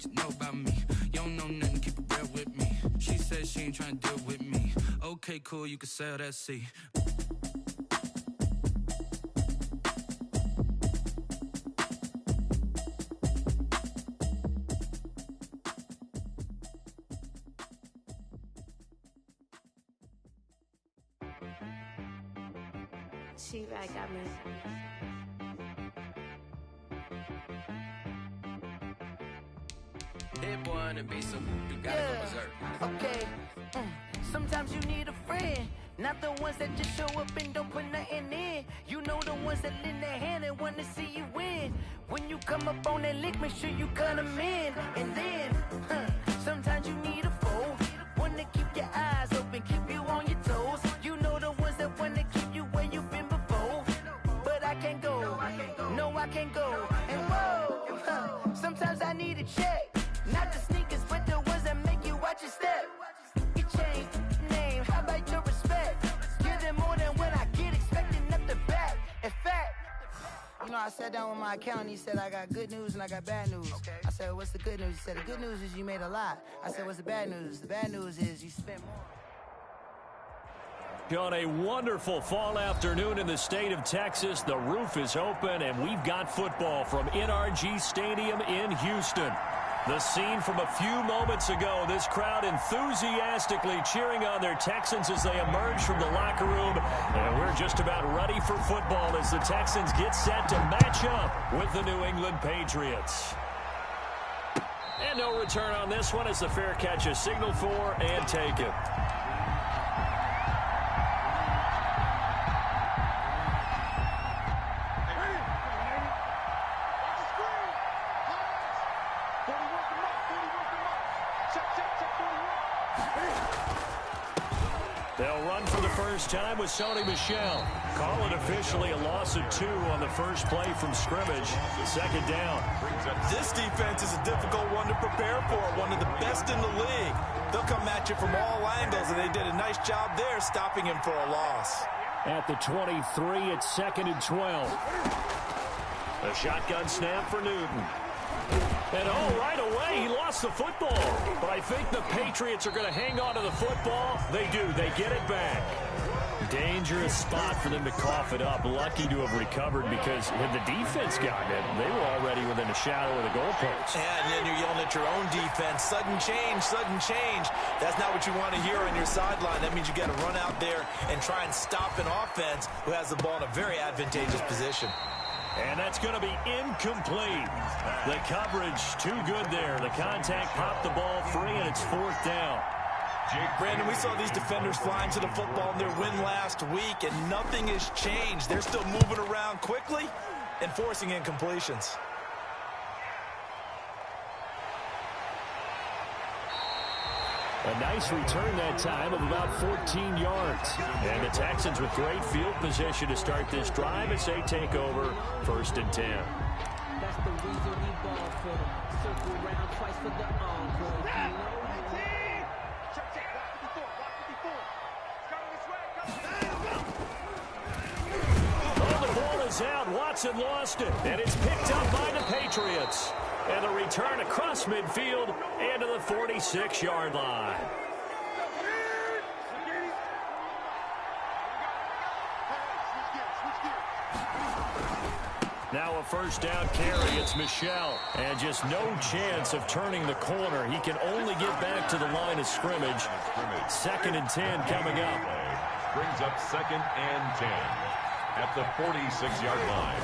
you know about me. You don't know nothing, keep it real with me. She said she ain't trying to deal with me. Okay, cool, you can sail that sea. She right, got me. Hit one and be so you gotta go berserk. Okay. Sometimes you need a friend, not the ones that just show up and don't put nothing in. You know the ones that lend their hand and want to see you win. When you come up on that lick, make sure you cut them in. And then, sometimes you need a foe, one to keep your eyes open, keep you on your toes. You know the ones that want to keep you where you've been before. But I can't go, no I can't go. And whoa, sometimes I need a check. Not the sneakers, but the ones that make you watch your step. You change name, how about your respect? Give them more than what I get, expecting up the back. In fact, you know, I sat down with my accountant, he said I got good news and I got bad news. I said, what's the good news? He said, the good news is you made a lot. I said, what's the bad news? The bad news is you spent more. On a wonderful fall afternoon in the state of Texas, the roof is open and we've got football from NRG Stadium in Houston. The scene from a few moments ago, this crowd enthusiastically cheering on their Texans as they emerge from the locker room. And we're just about ready for football as the Texans get set to match up with the New England Patriots. And no return on this one as the fair catch is signaled for and taken. They'll run for the first time with Sony Michel. Call it officially a loss of 2 on the first play from scrimmage. Second down. This defense is a difficult one to prepare for, one of the best in the league. They'll come at you from all angles, and they did a nice job there stopping him for a loss. At the 23, it's 2nd and 12. A shotgun snap for Newton. And right away, he lost the football. But I think the Patriots are going to hang on to the football. They do. They get it back. Dangerous spot for them to cough it up. Lucky to have recovered because had the defense gotten it, they were already within a shadow of the goalpost. Yeah, and then you're yelling at your own defense. Sudden change, sudden change. That's not what you want to hear on your sideline. That means you got to run out there and try and stop an offense who has the ball in a very advantageous position. And that's going to be incomplete. The coverage too good there. The contact popped the ball free, and it's 4th down. Brandon, we saw these defenders flying to the football in their win last week, and nothing has changed. They're still moving around quickly and forcing incompletions. A nice return that time of about 14 yards. And the Texans with great field position to start this drive as they take over 1st and 10. That's the reason we ball for them. Circle around twice for the encore. Oh, the ball is out. Watson lost it. And it's picked up by the Patriots. And the return across midfield and to the 46-yard line. Now a first down carry. It's Michel. And just no chance of turning the corner. He can only get back to the line of scrimmage. 2nd and 10 coming up. Brings up 2nd and 10 at the 46-yard line.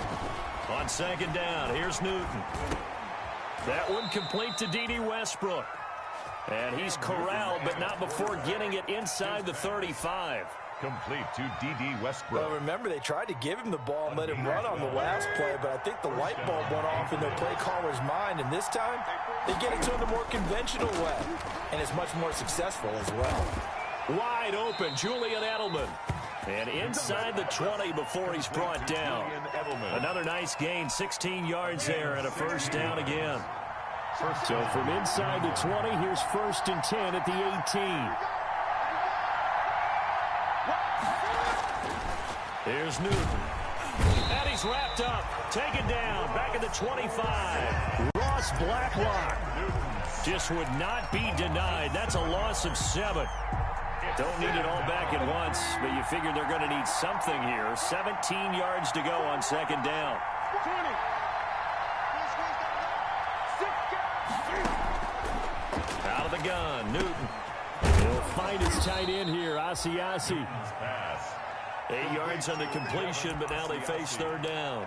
On 2nd down, here's Newton. That one complete to D.D. Westbrook. And he's corralled, but not before getting it inside the 35. Complete to D.D. Westbrook. Well, remember, they tried to give him the ball and let him run on the last play, but I think the light bulb went off in their play caller's mind, and this time they get it to him the more conventional way, and it's much more successful as well. Wide open, Julian Edelman. And inside the 20 before he's brought down. Another nice gain, 16 yards there, and a first down again. So from inside the 20, here's 1st and 10 at the 18. Here's Newton. And he's wrapped up, taken down, back at the 25. Ross Blacklock. just would not be denied. That's a loss of 7. Don't need it all back at once, but you figure they're going to need something here. 17 yards to go on second down. Out of the gun, Newton. He'll find his tight end here, Asiasi. 8 yards on the completion, but now they face third down.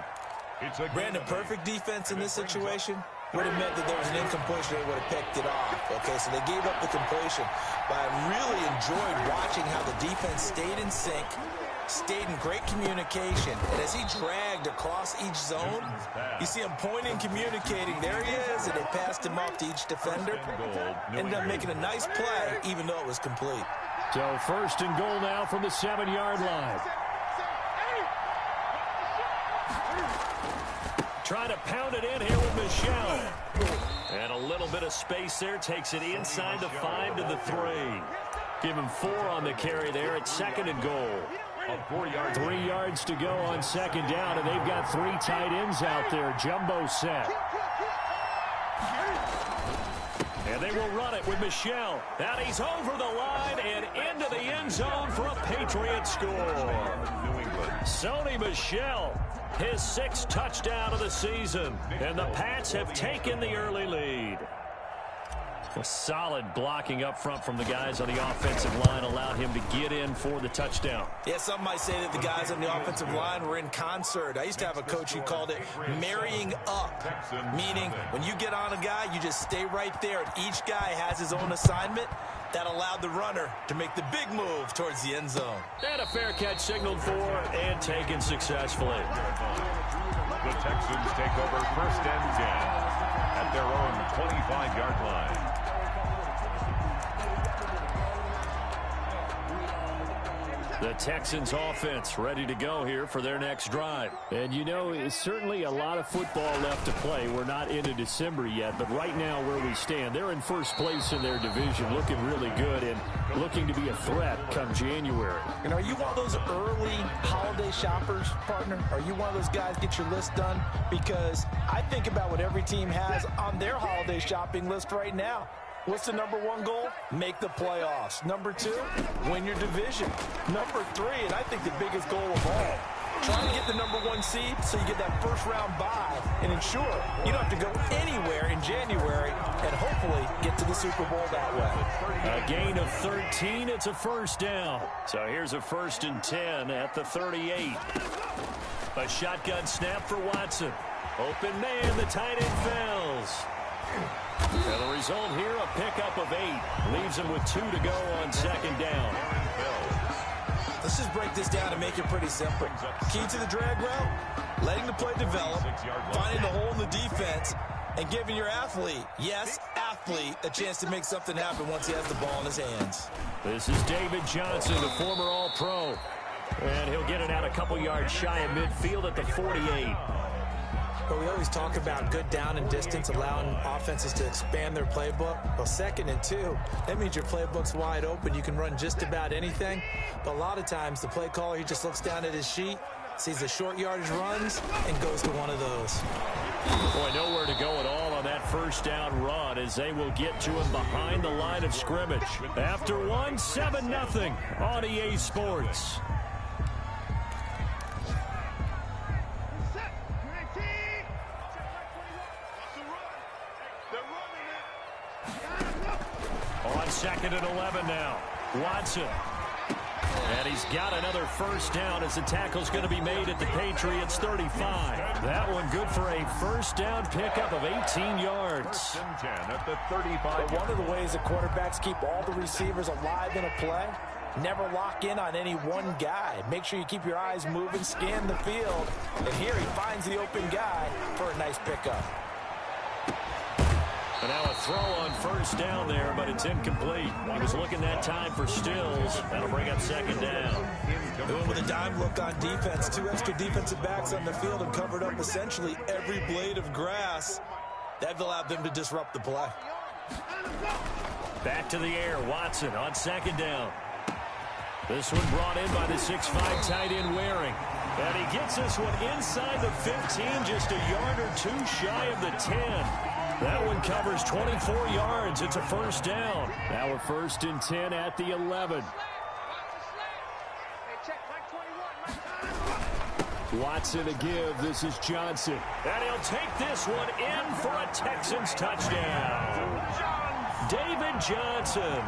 Brandon, perfect defense in this situation would have meant that there was an incompletion. They would have picked it off. Okay, so they gave up the completion. But I really enjoyed watching how the defense stayed in sync, stayed in great communication. And as he dragged across each zone, you see him pointing, communicating. There he is, and they passed him off to each defender. Ended up making a nice play, even though it was complete. So first and goal now from the 7-yard line. Trying to pound it in here with Michelle. And a little bit of space there. Takes it inside the 5 to the 3. Give him 4 on the carry there at second and goal. 3 yards to go on second down, and they've got 3 tight ends out there. Jumbo set. And they will run it with Michelle. And he's over the line and into the end zone for a Patriot score. Sony Michel, his 6th touchdown of the season. And the Pats have taken the early lead. A solid blocking up front from the guys on the offensive line allowed him to get in for the touchdown. Yeah, some might say that the guys on the offensive line were in concert. I used to have a coach who called it marrying up, meaning when you get on a guy, you just stay right there, and each guy has his own assignment. That allowed the runner to make the big move towards the end zone. And a fair catch signaled for and taken successfully. The Texans take over first and 10 at their own 25-yard line. The Texans offense ready to go here for their next drive. And you know, it's certainly a lot of football left to play. We're not into December yet, but right now where we stand, they're in first place in their division, looking really good and looking to be a threat come January. And are you one of those early holiday shoppers, partner? Are you one of those guys get your list done? Because I think about what every team has on their holiday shopping list right now. What's the number 1 goal? Make the playoffs. Number 2, win your division. Number 3, and I think the biggest goal of all, trying to get the number 1 seed so you get that first-round bye and ensure you don't have to go anywhere in January and hopefully get to the Super Bowl that way. A gain of 13, it's a first down. So here's a 1st and 10 at the 38. A shotgun snap for Watson. Open man, the tight end fails. And the result here, a pickup of 8. Leaves him with 2 to go on second down. Let's just break this down and make it pretty simple. Key to the drag route, letting the play develop, finding the hole in the defense, and giving your athlete, yes, athlete, a chance to make something happen once he has the ball in his hands. This is David Johnson, the former All-Pro. And he'll get it out a couple yards shy of midfield at the 48. But we always talk about good down and distance, allowing offenses to expand their playbook. Well, 2nd and 2, that means your playbook's wide open. You can run just about anything. But a lot of times, the play caller, he just looks down at his sheet, sees the short yardage runs, and goes to one of those. Boy, nowhere to go at all on that first down run as they will get to him behind the line of scrimmage. After 1, 7-0 on EA Sports. On 2nd and 11 now. Watson. And he's got another first down as the tackle's going to be made at the Patriots 35. That one good for a first down pickup of 18 yards. 10 at the 35. But one of the ways that quarterbacks keep all the receivers alive in a play, never lock in on any one guy. Make sure you keep your eyes moving, scan the field. And here he finds the open guy for a nice pickup. And now a throw on first down there, but it's incomplete. He was looking that time for Stills. That'll bring up second down. Doing with a dime look on defense. 2 extra defensive backs on the field and covered up essentially every blade of grass. That allowed them to disrupt the play. Back to the air. Watson on second down. This one brought in by the 6'5" tight end Waring. And he gets this one inside the 15, just a yard or 2 shy of the 10. That one covers 24 yards. It's a first down. Now a 1st and 10 at the 11. Watson to give. This is Johnson. And he'll take this one in for a Texans touchdown. David Johnson.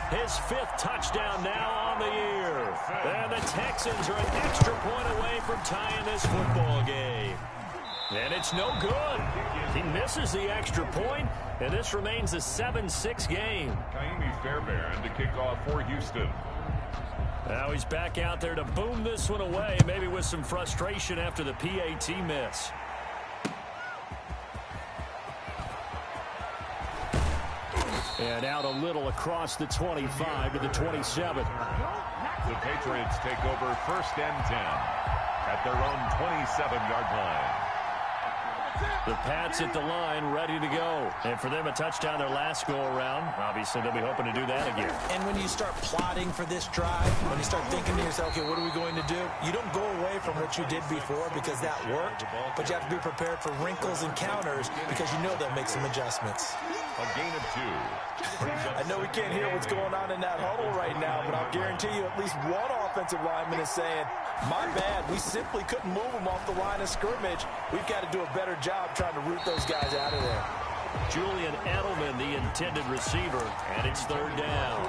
His 5th touchdown now on the year. And the Texans are an extra point away from tying this football game. And it's no good. He misses the extra point, and this remains a 7-6 game. Kaimi Fairbairn to kick off for Houston. Now he's back out there to boom this one away, maybe with some frustration after the PAT miss. And out a little across the 25 to the 27. The Patriots take over 1st and 10 at their own 27-yard line. The Pats at the line, ready to go. And for them, a touchdown their last go-around. Obviously, they'll be hoping to do that again. And when you start plotting for this drive, when you start thinking to yourself, okay, what are we going to do? You don't go away from what you did before because that worked, but you have to be prepared for wrinkles and counters because you know they'll make some adjustments. A gain of 2. I know we can't hear what's going on in that huddle right now, but I'll guarantee you at least one offensive lineman is saying, my bad, we simply couldn't move them off the line of scrimmage. We've got to do a better job trying to root those guys out of there. Julian Edelman, the intended receiver, and it's 3rd down.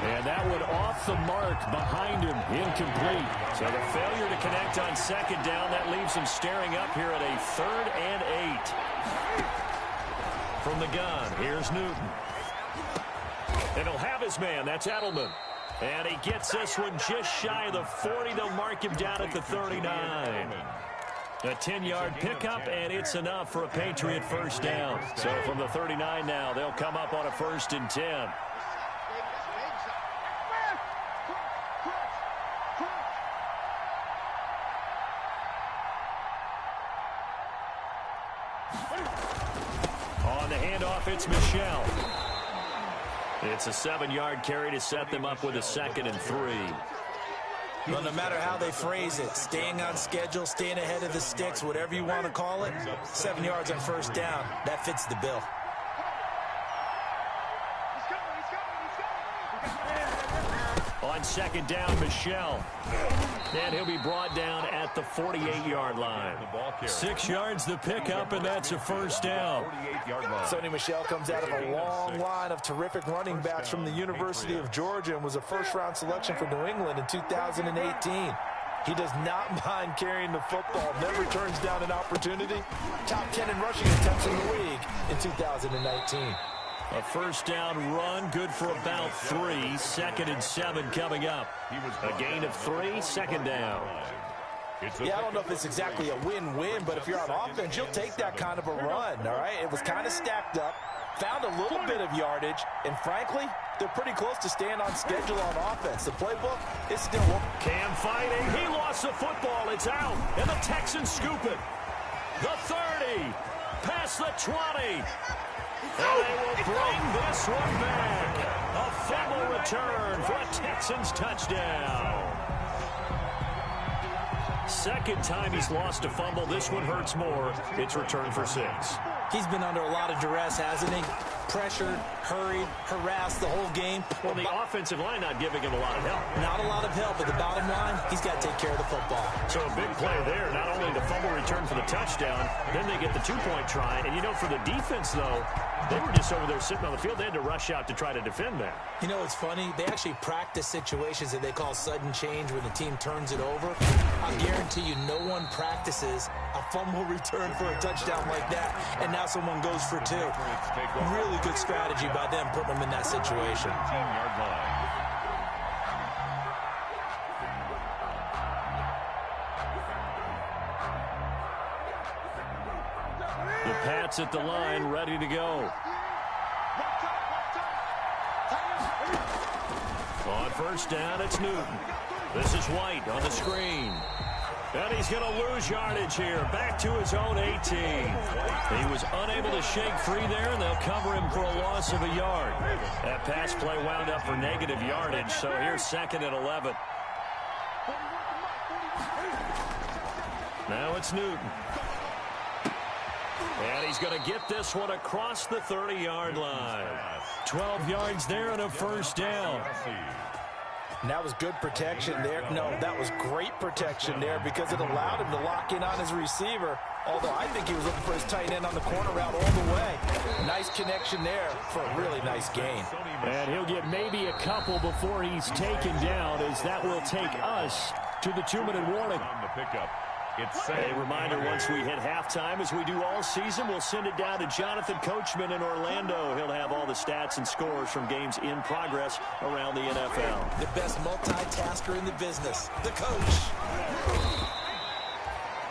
And that one off the mark behind him, incomplete. So the failure to connect on 2nd down, that leaves him staring up here at a 3rd and 8. From the gun, here's Newton. And he'll have his man, that's Edelman. And he gets this one just shy of the 40. They'll mark him down at the 39. A 10-yard pickup, and it's enough for a Patriot first down. So from the 39 now, they'll come up on a 1st and 10. On the handoff, it's Michel. It's a 7-yard carry to set them up with a 2nd and 3. Well, no matter how they phrase it, staying on schedule, staying ahead of the sticks, whatever you want to call it, 7 yards on 1st down, that fits the bill. On 2nd down, Michel. And he'll be brought down at the 48-yard line. 6 yards the pickup, and that's a 1st down. Sony Michel comes out of a long line of terrific running backs from the University of Georgia and was a first-round selection for New England in 2018. He does not mind carrying the football, never turns down an opportunity. Top 10 in rushing attempts in the league in 2019. A 1st down run, good for about 3. 2nd and 7 coming up. A gain of 3, 2nd down. Yeah, I don't know if it's exactly a win-win, but if you're on offense, you'll take that kind of a run, all right? It was kind of stacked up, found a little bit of yardage, and frankly, they're pretty close to staying on schedule on offense. The playbook is still working. Cam fighting. He lost the football. It's out, and the Texans scoop it. The 30, past the 20. And they will bring this one back. A fumble return for a Texans touchdown. 2nd time he's lost a fumble. This one hurts more. It's returned for 6. He's been under a lot of duress, hasn't he? Pressured, hurried, harassed the whole game. Well, the offensive line not giving him a lot of help. Not a lot of help, but the bottom line, he's got to take care of the football. So a big play there, not only the fumble return for the touchdown, then they get the 2-point try. And, you know, for the defense, though, they were just over there sitting on the field. They had to rush out to try to defend that. You know, it's funny. They actually practice situations that they call sudden change when the team turns it over. I guarantee you no one practices a fumble return for a touchdown like that, and now someone goes for 2. Really good strategy by them putting them in that situation. 15-yard line. The Pats at the line, ready to go. On 1st down, it's Newton. This is White on the screen. And he's going to lose yardage here. Back to his own 18. He was unable to shake free there, and they'll cover him for a loss of a yard. That pass play wound up for negative yardage, so here's 2nd and 11. Now it's Newton. And he's going to get this one across the 30-yard line. 12 yards there and a first down. And that was good protection there. No, that was great protection there because it allowed him to lock in on his receiver. Although I think he was looking for his tight end on the corner route all the way. Nice connection there for a really nice gain. And he'll get maybe a couple before he's taken down, as that will take us to the 2-minute warning. On the pickup. A reminder, once we hit halftime, as we do all season, we'll send it down to Jonathan Coachman in Orlando. He'll have all the stats and scores from games in progress around the NFL. The best multitasker in the business, the coach.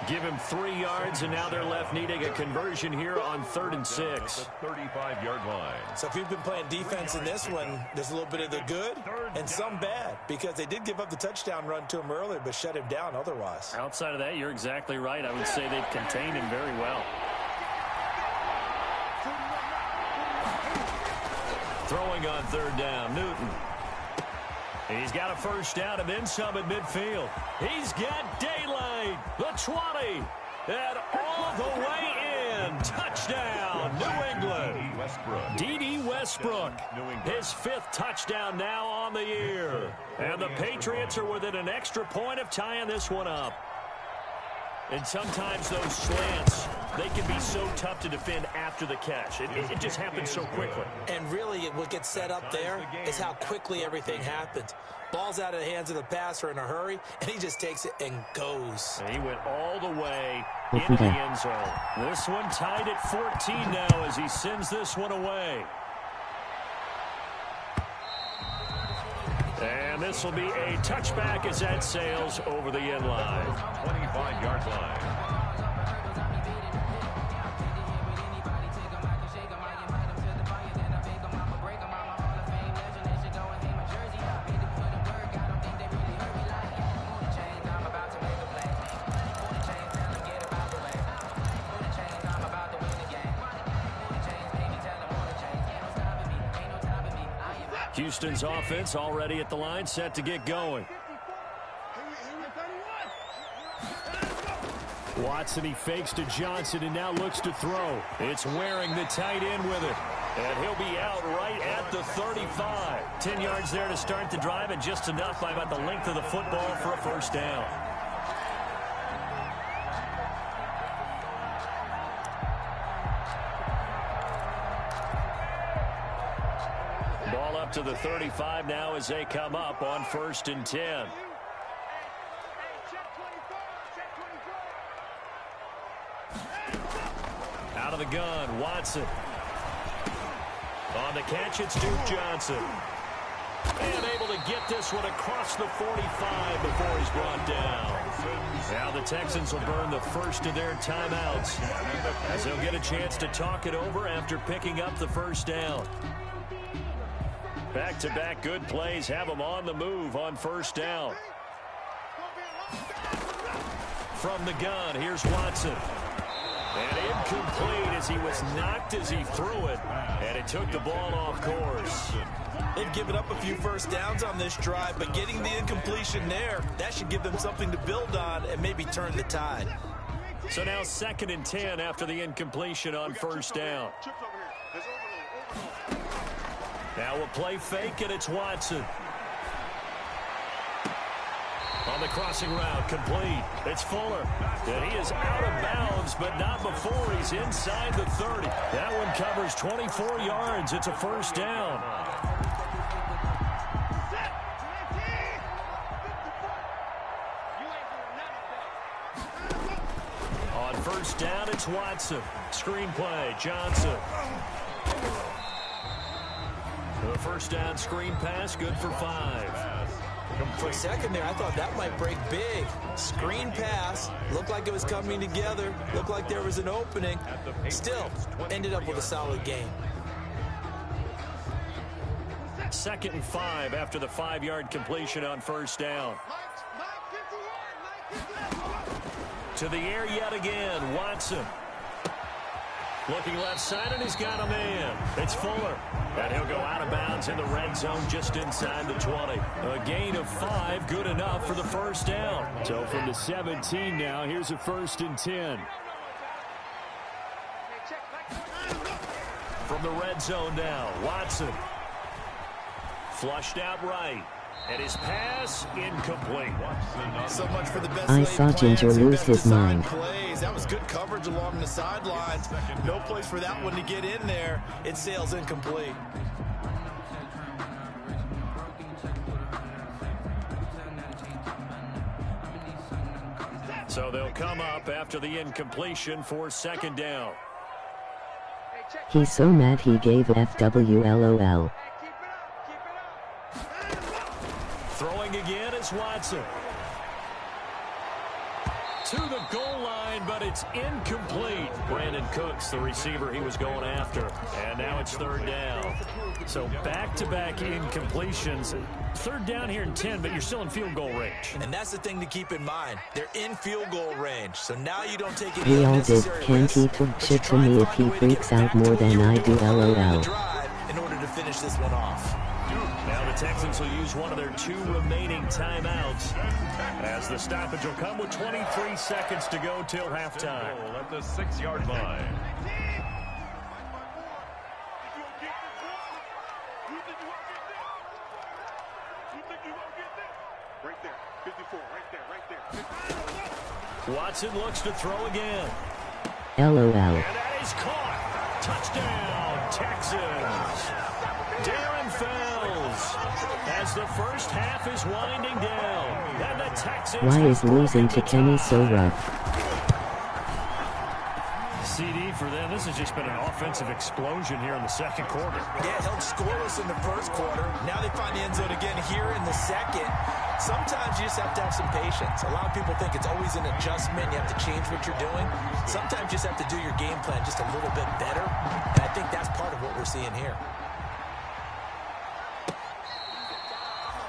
Give him 3 yards, and now they're left needing a conversion here on 3rd and 6. 35-yard line. So if you've been playing defense in this one, there's a little bit of the good and some bad, because they did give up the touchdown run to him earlier, but shut him down otherwise. Outside of that, you're exactly right. I would say they've contained him very well. Throwing on 3rd down, Newton. He's got a first down and then some at midfield. He's got daylight. The 20. And all the way in. Touchdown, New England. D.D. Westbrook. His 5th touchdown now on the year. And the Patriots are within an extra point of tying this one up. And sometimes those slants, they can be so tough to defend after the catch. It just happens so quickly. And really, what gets set up there is how quickly everything happens. Ball's out of the hands of the passer in a hurry, and he just takes it and goes. And he went all the way into the end zone. This one tied at 14 now as he sends this one away. And this will be a touchback as that sails over the end line. 25-yard line. Houston's offense already at the line, set to get going. Watson, he fakes to Johnson and now looks to throw. It's Waring, the tight end, with it. And he'll be out right at the 35. 10 yards there to start the drive, and just enough by about the length of the football for a first down. Ball up to the 35 now as they come up on 1st and 10. Out of the gun, Watson. On the catch, it's Duke Johnson. And able to get this one across the 45 before he's brought down. Now the Texans will burn the first of their timeouts, as they'll get a chance to talk it over after picking up the first down. Back-to-back good plays have them on the move on first down. From the gun, here's Watson. And incomplete as he was knocked as he threw it. And it took the ball off course. They've given up a few first downs on this drive, but getting the incompletion there, that should give them something to build on and maybe turn the tide. So now 2nd and 10 after the incompletion on first down. Now we'll play fake, and it's Watson. On the crossing route, complete. It's Fuller. And he is out of bounds, but not before he's inside the 30. That one covers 24 yards. It's a first down. On first down, it's Watson. Screen play, Johnson. The first down screen pass, good for 5. For a second there, I thought that might break big. Screen pass, looked like it was coming together, looked like there was an opening. Still, ended up with a solid game. 2nd and 5 after the 5-yard completion on first down. To the air yet again, Watson. Looking left side, and he's got a man. It's Fuller. And he'll go out of bounds in the red zone just inside the 20. A gain of 5, good enough for the first down. So from the 17 now, here's a 1st and 10. from the red zone now. Watson. Flushed out right. And his pass incomplete. So much for the best I saw Ginger lose his mind. Plays. That was good coverage along the sidelines. No place for that one to get in there. It sails incomplete. So they'll come up after the incompletion for second down. He's so mad he gave FWLOL. Throwing again is Watson. To the goal line, but it's incomplete. Brandon Cooks, the receiver he was going after. And now it's third down. So back-to-back incompletions. Third down here in 10, but you're still in field goal range. And that's the thing to keep in mind. They're in field goal range, so now you don't take any We all did. unnecessary Can't he risks, talk but shit you to try me and if he find a way to freaks get out back more to the than way I you do, were earlier in the LOL. drive in order to finish this one off. Now the Texans will use one of their 2 remaining timeouts, as the stoppage will come with 23 seconds to go till halftime. At the 6-yard line. Right there, 54, right there. Watson looks to throw again. LOL. And that is caught. Touchdown, Texans. Darren Fells, as the first half is winding down. And the Texans. Why is losing to Kenny so rough? CD for them. This has just been an offensive explosion here in the second quarter. Yeah, held scoreless in the first quarter. Now they find the end zone again here in the second. Sometimes you just have to have some patience. A lot of people think it's always an adjustment. You have to change what you're doing. Sometimes you just have to do your game plan just a little bit better. And I think that's part of what we're seeing here.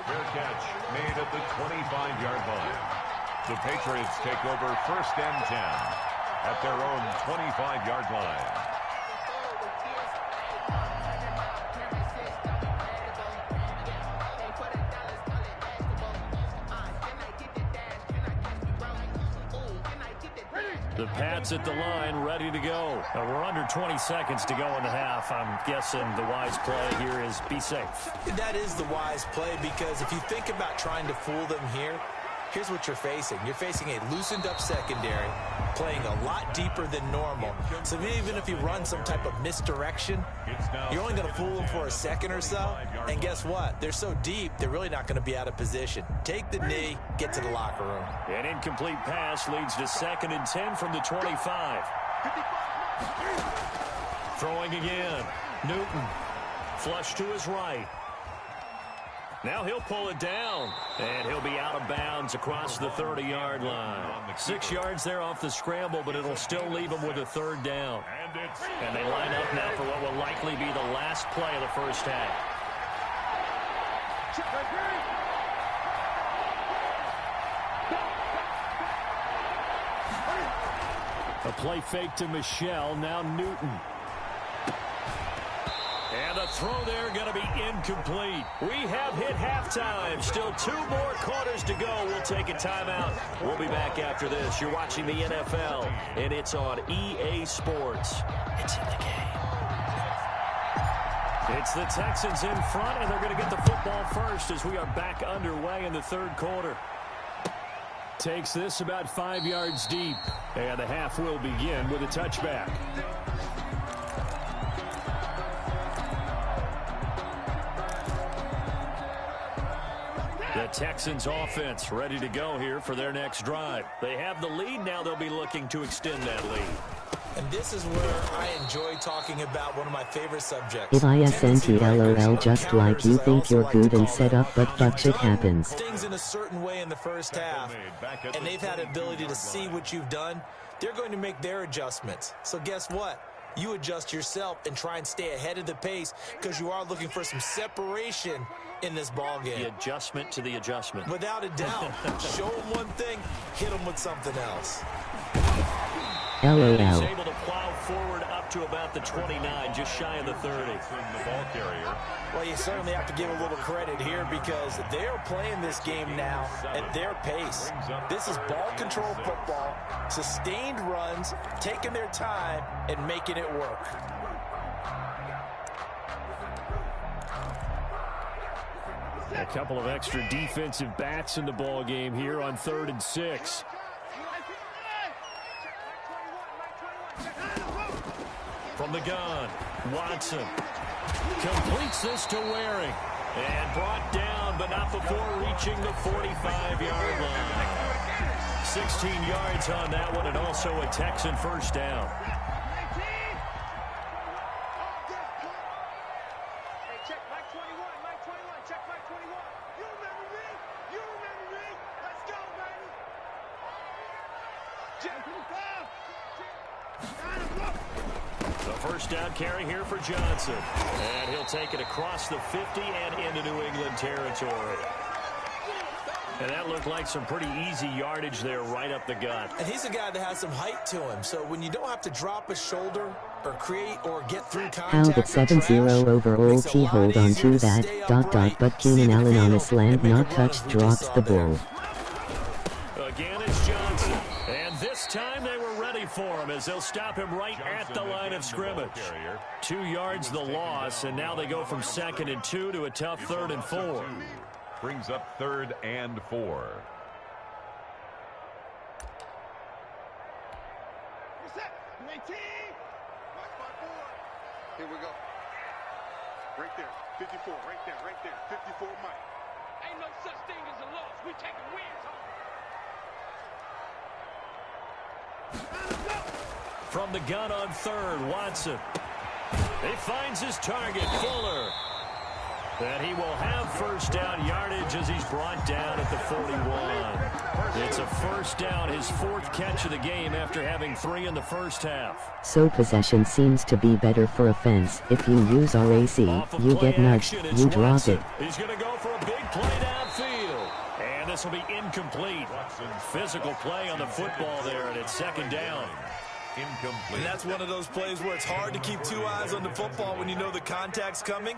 Fair catch made at the 25-yard line. The Patriots take over first and 10 at their own 25-yard line. The Pats at the line, ready to go. We're under 20 seconds to go in the half. I'm guessing the wise play here is be safe. That is the wise play, because if you think about trying to fool them here, here's what you're facing. You're facing a loosened up secondary, playing a lot deeper than normal. So even if you run some type of misdirection, you're only going to fool them for a second or so. And guess what? They're so deep, they're really not going to be out of position. Take the knee, get to the locker room. An incomplete pass leads to second and 10 from the 25. Throwing again. Newton. Flush to his right. Now he'll pull it down, and he'll be out of bounds across the 30-yard line. 6 yards there off the scramble, but it'll still leave him with a third down. And they line up now for what will likely be the last play of the first half. A play fake to Michelle, now Newton. And the throw there going to be incomplete. We have hit halftime. Still 2 more quarters to go. We'll take a timeout. We'll be back after this. You're watching the NFL, and it's on EA Sports. It's in the game. It's the Texans in front, and they're going to get the football first as we are back underway in the third quarter. Takes this about 5 yards deep, and the half will begin with a touchback. The Texans offense ready to go here for their next drive. They have the lead. Now they'll be looking to extend that lead. And this is where I enjoy talking about one of my favorite subjects. If ISNT LOL, just like you think you're good and set up, but fuck shit happens. Things in a certain way in the first half, and they've had ability to see what you've done. They're going to make their adjustments. So guess what? You adjust yourself and try and stay ahead of the pace, because you are looking for some separation in this ball game. The adjustment to the adjustment. Without a doubt. Show them one thing, hit them with something else. LOL. He's able to plow forward up to about the 29, just shy of the 30. The ball carrier. Well, you certainly have to give a little credit here, because they're playing this game now at their pace. This is ball control football, sustained runs, taking their time, and making it work. A couple of extra defensive backs in the ball game here on 3rd and 6. From the gun, Watson completes this to Waring. And brought down, but not before reaching the 45-yard line. 16 yards on that one, and also a Texan first down. First down carry here for Johnson. And he'll take it across the 50 and into New England territory. And that looked like some pretty easy yardage there right up the gut. And he's a guy that has some height to him. So when you don't have to drop a shoulder or create or get through contact. How did 7-0 overall T hold on to that, ... but Keenan Allen on a slant not touched drops the ball. Again, it's Johnson. And this time they were ready for him as they'll stop him right at the line of scrimmage. 2 yards the loss, and now they go from 2nd and 2 to a tough 3rd and 4. Brings up 3rd and 4. Here we go. Right there, 54, right there, 54 Mike. Ain't no such thing as a loss. We taking wins home. From the gun on 3rd, Watson. He finds his target, Fuller. And he will have first down yardage as he's brought down at the 41. It's a first down, his 4th catch of the game after having 3 in the first half. So possession seems to be better for offense. If you use RAC, you get nudged, you drop it. He's going to go for a big play downfield. And this will be incomplete. Physical play on the football there, and it's 2nd down. Incomplete. And that's one of those plays where it's hard to keep 2 eyes on the football when you know the contact's coming,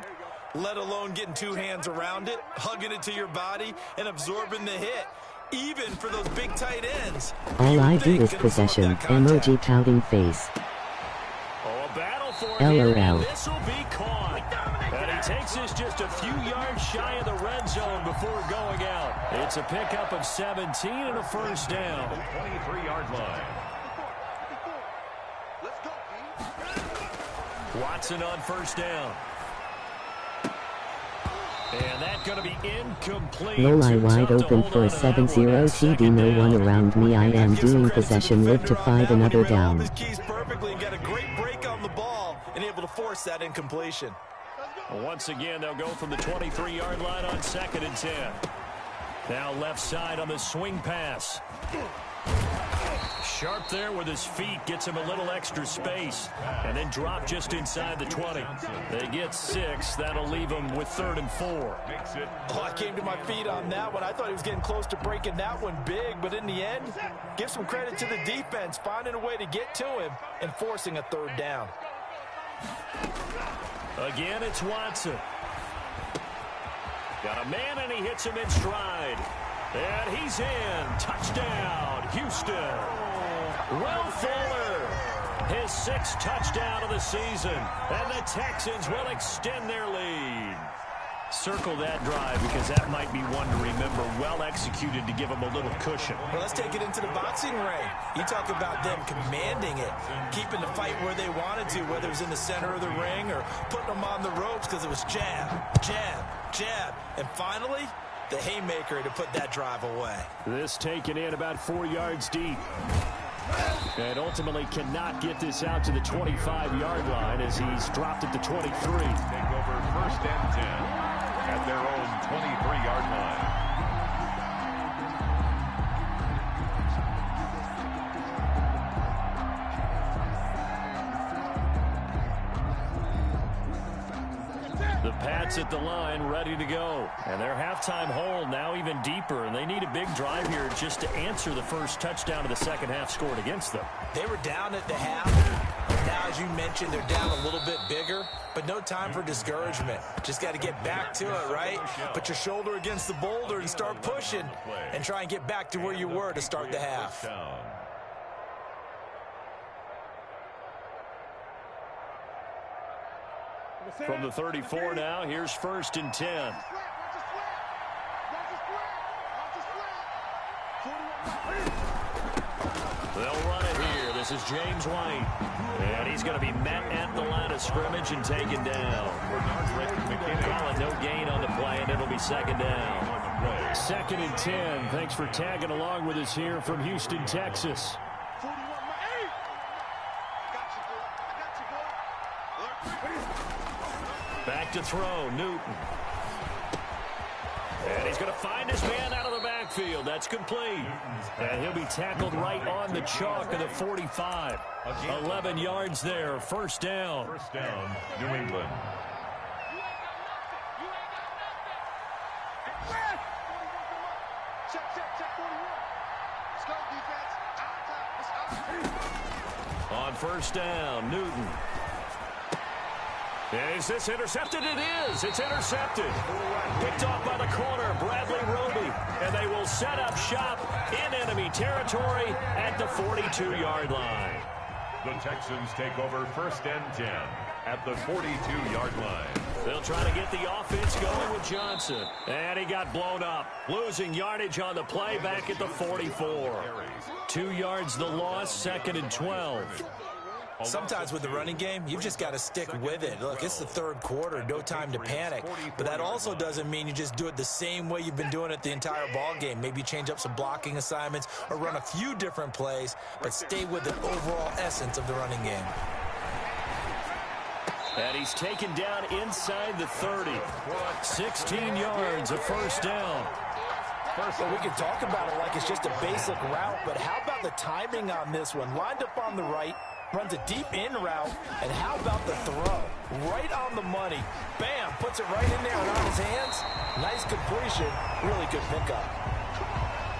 let alone getting 2 hands around it, hugging it to your body, and absorbing the hit. Even for those big tight ends. All I do is possession, emoji pouting face. Oh, a battle for it. LOL. This will be caught. And he takes this just a few yards shy of the red zone before going out. It's a pickup of 17 and a first down. 23-yard line. Watson on first down. And that's going to be incomplete. Loli wide open for a 7-0 TD. No one around me. I am doing possession. Live to fight another down. His keys perfectly and got a great break on the ball and able to force that incompletion. Once again, they'll go from the 23-yard line on 2nd and 10. Now left side on the swing pass. Sharp there with his feet, gets him a little extra space, and then drop just inside the 20. They get 6. That'll leave them with 3rd and 4. Oh, I came to my feet on that one. I thought he was getting close to breaking that one big, but in the end, give some credit to the defense, finding a way to get to him and forcing a 3rd down. Again, it's Watson. Got a man, and he hits him in stride. And he's in. Touchdown, Houston. Will Fuller, his 6th touchdown of the season. And the Texans will extend their lead. Circle that drive because that might be one to remember. Well executed to give them a little cushion. Well, let's take it into the boxing ring. You talk about them commanding it, keeping the fight where they wanted to, whether it was in the center of the ring or putting them on the ropes because it was jab, jab, jab. And finally, the haymaker to put that drive away. This taken in about 4 yards deep. And ultimately cannot get this out to the 25-yard line as he's dropped at the 23. Take over 1st and 10 at their own 23-yard line. The Pats at the line ready to go. And their halftime hole now even deeper. And they need a big drive here just to answer the first touchdown of the second half scored against them. They were down at the half. Now, as you mentioned, they're down a little bit bigger, but no time for discouragement. Just got to get back to it, right? Put your shoulder against the boulder and start pushing and try and get back to where you were to start the half. From the 34 now, here's 1st and 10. They'll run it here. This is James White. And he's going to be met at the line of scrimmage and taken down. Call it no gain on the play, and it'll be second down. 2nd and 10. Thanks for tagging along with us here from Houston, Texas. Back to throw, Newton. And he's going to find his man out of the backfield. That's complete. And he'll be tackled right on the chalk of the 45. 11 yards there, first down. First down, New England. On first down, Newton. Is this intercepted? It is. It's intercepted. Picked off by the corner, Bradley Roby. And they will set up shop in enemy territory at the 42-yard line. The Texans take over 1st and 10 at the 42-yard line. They'll try to get the offense going with Johnson. And he got blown up. Losing yardage on the play back at the 44. 2 yards the loss, 2nd and 12. Sometimes with the running game, you've just got to stick with it. Look, it's the 3rd quarter, no time to panic. But that also doesn't mean you just do it the same way you've been doing it the entire ball game. Maybe change up some blocking assignments or run a few different plays, but stay with the overall essence of the running game. And he's taken down inside the 30. 16 yards, a first down. Well, we can talk about it like it's just a basic route, but how about the timing on this one? Lined up on the right, runs a deep in route, and how about the throw? Right on the money. Bam, puts it right in there and on his hands. Nice completion, really good pickup.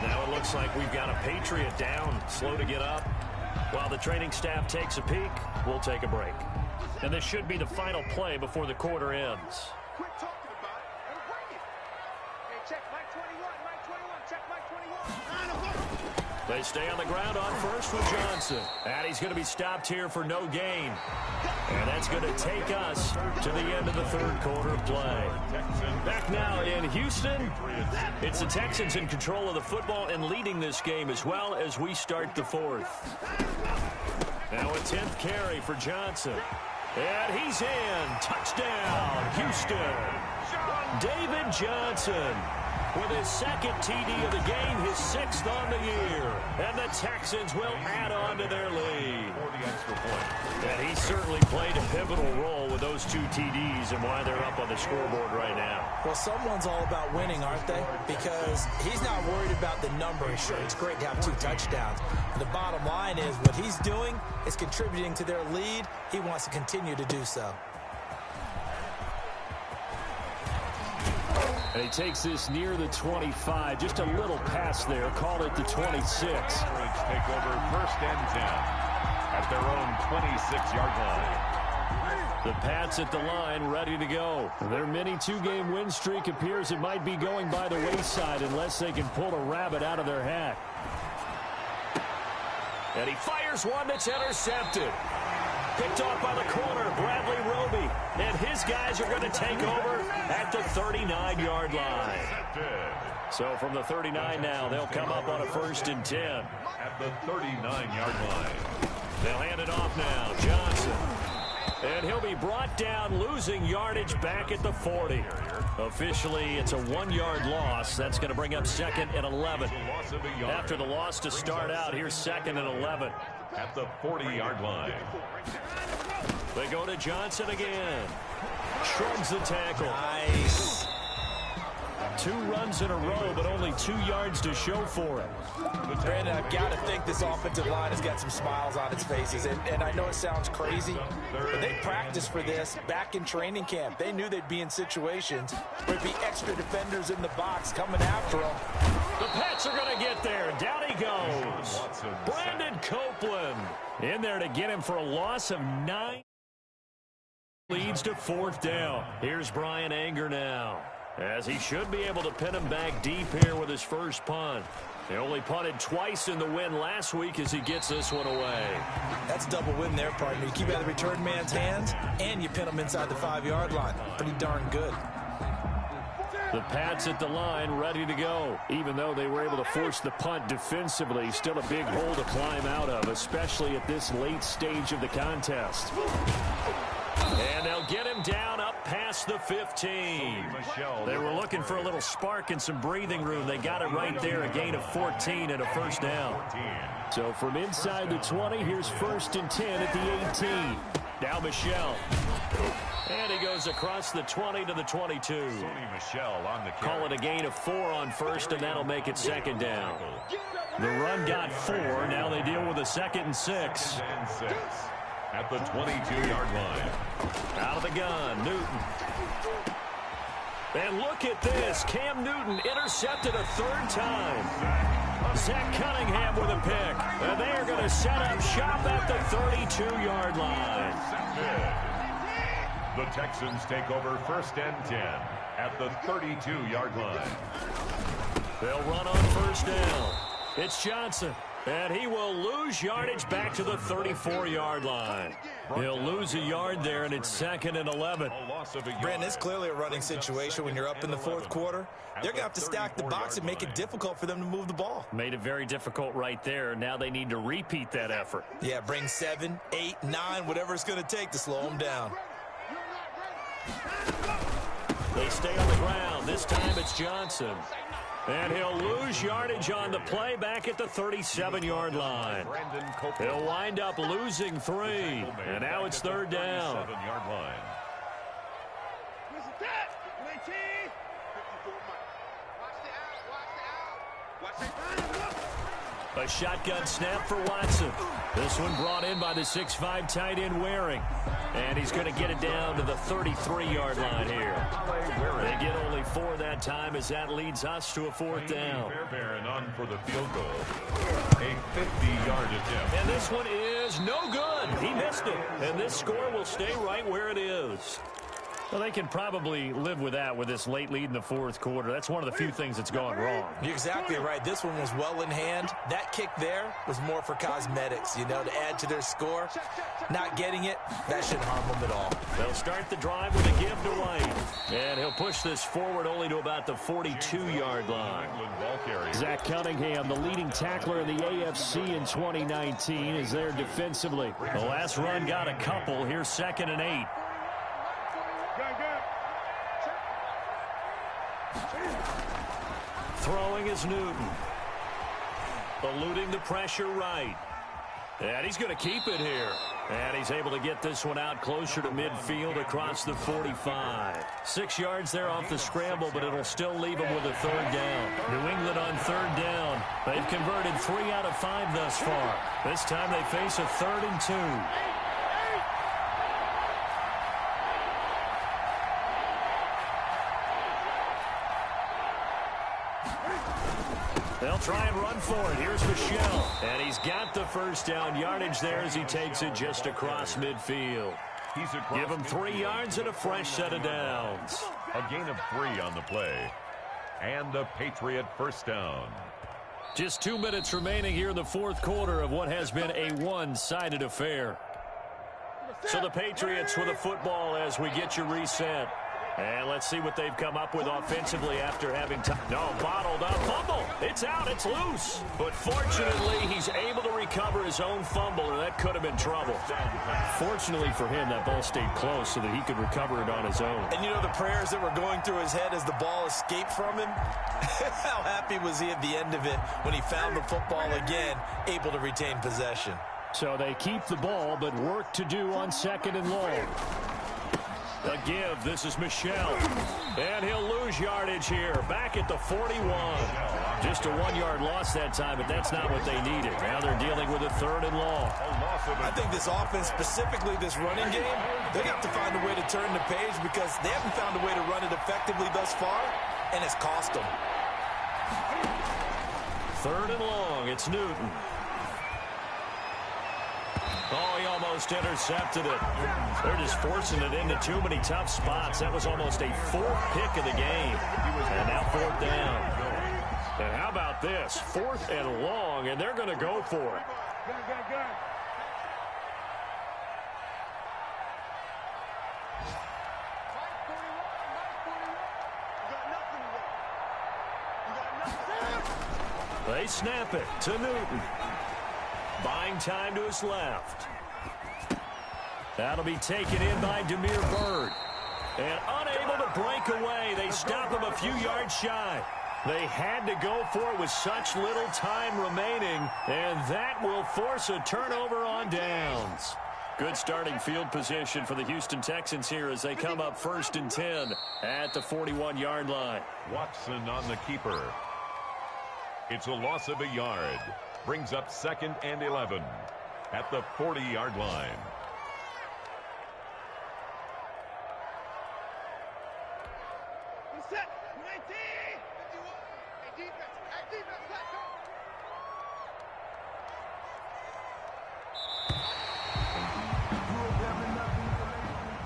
Now it looks like we've got a Patriot down, slow to get up. While the training staff takes a peek, we'll take a break. And this should be the final play before the quarter ends. Quit talking about it and bring it. Hey, check Mike 21, Mike 21, check Mike 21. They stay on the ground on first with Johnson. And he's going to be stopped here for no gain. And that's going to take us to the end of the 3rd quarter play. Back now in Houston, it's the Texans in control of the football and leading this game as well as we start the 4th. Now a 10th carry for Johnson. And he's in. Touchdown, Houston. David Johnson with his 2nd TD of the game, his 6th on the year. And the Texans will add on to their lead. And he certainly played a pivotal role with those 2 TDs and why they're up on the scoreboard right now. Well, someone's all about winning, aren't they? Because he's not worried about the number. Sure, it's great to have 2 touchdowns. The bottom line is what he's doing is contributing to their lead. He wants to continue to do so. And he takes this near the 25. Just a little pass there. Call it the 26. Take over 1st and 10 at their own 26-yard line. The Pats at the line, ready to go. Their mini 2-game win streak appears it might be going by the wayside unless they can pull a rabbit out of their hat. And he fires one that's intercepted. Picked off by the corner, Bradley Roby. And his guys are going to take over at the 39-yard line. So from the 39 now, they'll come up on a 1st and 10. At the 39-yard line. They'll hand it off now. Johnson. And he'll be brought down, losing yardage back at the 40. Officially, it's a 1-yard loss. That's going to bring up 2nd and 11. After the loss to start out, here's 2nd and 11. At the 40-yard line. They go to Johnson again. Shrugs the tackle. Nice. 2 runs in a row, but only 2 yards to show for it. Brandon, I've got to think this offensive line has got some smiles on its faces. And I know it sounds crazy, but they practiced for this back in training camp. They knew they'd be in situations where there'd be extra defenders in the box coming after them. The Pats are going to get there. Down he goes. Brandon Copeland in there to get him for a loss of 9. Leads to 4th down. Here's Brian Anger now, as he should be able to pin him back deep here with his first punt. He only punted twice in the win last week as he gets this one away. That's double win there, partner. You keep out of the return man's hands, and you pin him inside the 5-yard line. Pretty darn good. The Pats at the line, ready to go. Even though they were able to force the punt defensively, still a big hole to climb out of, especially at this late stage of the contest. And they'll get him down up past the 15. They were looking for a little spark and some breathing room. They got it right there, a gain of 14 and a first down. So from inside the 20, here's 1st and 10 at the 18. Now Michelle. And he goes across the 20 to the 22. Call it a gain of 4 on 1st, and that'll make it 2nd down. The run got 4. Now they deal with a 2nd and 6. At the 22-yard line. Out of the gun, Newton. And look at this. Cam Newton intercepted a 3rd time. Zach Cunningham with a pick. And they are going to set up shop at the 32-yard line. The Texans take over 1st and 10 at the 32-yard line. They'll run on 1st down. It's Johnson. And he will lose yardage back to the 34-yard line. He'll lose a yard there, and it's 2nd and 11. Brandon, it's clearly a running situation when you're up in the 4th quarter. They're going to have to stack the box and make it difficult for them to move the ball. Made it very difficult right there. Now they need to repeat that effort. Yeah, bring 7, 8, 9, whatever it's going to take to slow them down. They stay on the ground. This time it's Johnson. And he'll lose yardage on the play back at the 37-yard line. He'll wind up losing 3. And now it's 3rd down. A shotgun snap for Watson. This one brought in by the 6'5" tight end Waring. And he's going to get it down to the 33-yard line here. They get only 4 that time as that leads us to a 4th down. Fairbairn on for the field goal. A 50-yard attempt. And this one is no good. He missed it. And this score will stay right where it is. Well, they can probably live with that with this late lead in the 4th quarter. That's one of the few things that's gone wrong. You're exactly right. This one was well in hand. That kick there was more for cosmetics, you know, to add to their score. Not getting it, that shouldn't harm them at all. They'll start the drive with a give to White. And he'll push this forward only to about the 42-yard line. Zach Cunningham, the leading tackler in the AFC in 2019, is there defensively. The last run got a couple. Here's 2nd and 8. Throwing is Newton. Eluding the pressure right. And he's going to keep it here. And he's able to get this one out closer to midfield across the 45. 6 yards there off the scramble, but it'll still leave him with a 3rd down. New England on 3rd down. They've converted 3 out of 5 thus far. This time they face a 3rd and 2. They'll try and run for it. Here's Michelle. And he's got the 1st down yardage there as he takes it just across midfield. Give him 3 yards and a fresh set of downs. A gain of 3 on the play. And the Patriot 1st down. Just 2 minutes remaining here in the 4th quarter of what has been a one-sided affair. So the Patriots with a football as we get you reset. And let's see what they've come up with offensively after having time. No, bottled up. Fumble. It's out. It's loose. But fortunately, he's able to recover his own fumble, or that could have been trouble. Fortunately for him, that ball stayed close so that he could recover it on his own. And you know the prayers that were going through his head as the ball escaped from him? How happy was he at the end of it when he found the football again, able to retain possession? So they keep the ball, but work to do on 2nd and long. A give. This is Michelle. And he'll lose yardage here. Back at the 41. Just a 1-yard loss that time, but that's not what they needed. Now they're dealing with a 3rd and long. I think this offense, specifically this running game, they're going to have to find a way to turn the page because they haven't found a way to run it effectively thus far, and it's cost them. 3rd and long. It's Newton. Oh, he almost intercepted it. They're just forcing it into too many tough spots. That was almost a 4th pick of the game. And now 4th down. And how about this? 4th and long, and they're going to go for it. They snap it to Newton. Buying time to his left. That'll be taken in by Damiere Byrd. And unable to break away, they stop him a few yards shy. They had to go for it with such little time remaining, and that will force a turnover on downs. Good starting field position for the Houston Texans here as they come up 1st and 10 at the 41-yard line. Watson on the keeper. It's a loss of a yard. Brings up 2nd and 11 at the 40-yard line. Set. 19. 51. Hey, defense. Hey, defense. Let's go.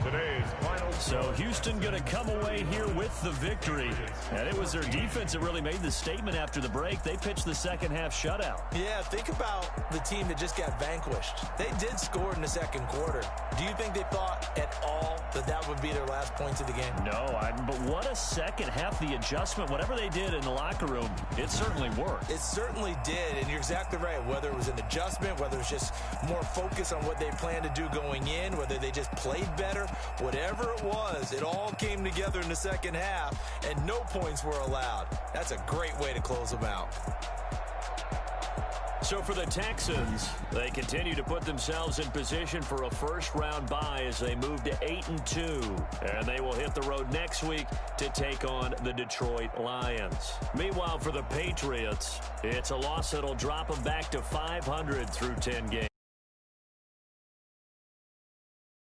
Today's final. So Houston going to come away here with the victory. And it was their defense that really made the statement after the break. They pitched the second half shutout. Yeah, think about the team that just got vanquished. They did score in the second quarter. Do you think they thought at all that that would be their last points of the game? No, but what a second half. The adjustment, whatever they did in the locker room, it certainly worked. It certainly did, and you're exactly right. Whether it was an adjustment, whether it was just more focus on what they planned to do going in, whether they just played better, whatever it was, it all came together in the second half, and no points were allowed. That's a great way to close them out. So for the Texans, they continue to put themselves in position for a first-round bye as they move to 8-2. And they will hit the road next week to take on the Detroit Lions. Meanwhile, for the Patriots, it's a loss that'll drop them back to 500 through 10 games.